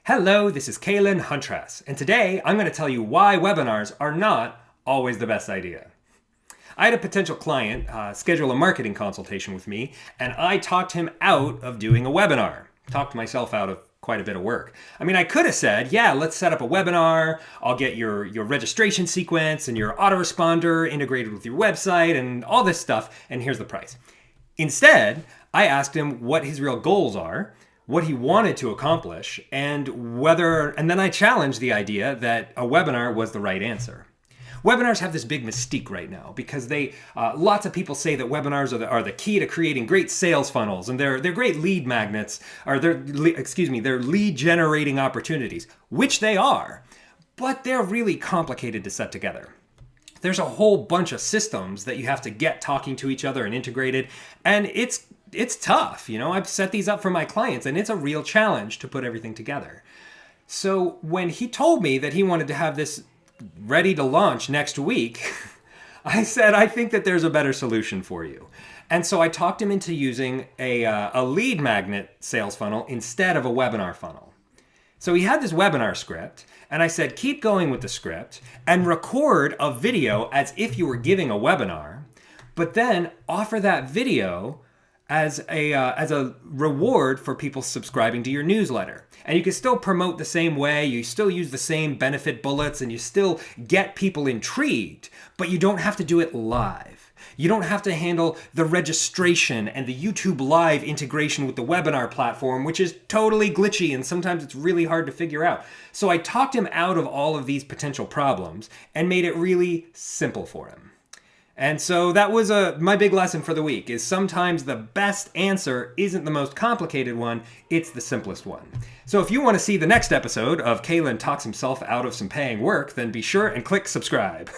Hello, this is Caelan Huntress, and today I'm going to tell you why webinars are not always the best idea. I had a potential client schedule a marketing consultation with me, and I talked him out of doing a webinar. Talked myself out of quite a bit of work. I mean, I could have said, yeah, let's set up a webinar. I'll get your registration sequence and your autoresponder integrated with your website and all this stuff, and here's the price. Instead, I asked him what his real goals are, what he wanted to accomplish, and then I challenged the idea that a webinar was the right answer. Webinars have this big mystique right now because lots of people say that webinars are the key to creating great sales funnels, and they're great lead magnets, or they're lead generating opportunities, which they are, but they're really complicated to set together. There's a whole bunch of systems that you have to get talking to each other and integrated, and it's tough. I've set these up for my clients, and it's a real challenge to put everything together. So when he told me that he wanted to have this ready to launch next week, I said, I think that there's a better solution for you. And so I talked him into using a lead magnet sales funnel instead of a webinar funnel. So he had this webinar script, and I said, keep going with the script and record a video as if you were giving a webinar, but then offer that video as a reward for people subscribing to your newsletter. And you can still promote the same way, you still use the same benefit bullets, and you still get people intrigued, but you don't have to do it live. You don't have to handle the registration and the YouTube Live integration with the webinar platform, which is totally glitchy and sometimes it's really hard to figure out. So I talked him out of all of these potential problems and made it really simple for him. And so that was my big lesson for the week, is sometimes the best answer isn't the most complicated one, it's the simplest one. So if you want to see the next episode of Caelan talks himself out of some paying work, then be sure and click subscribe.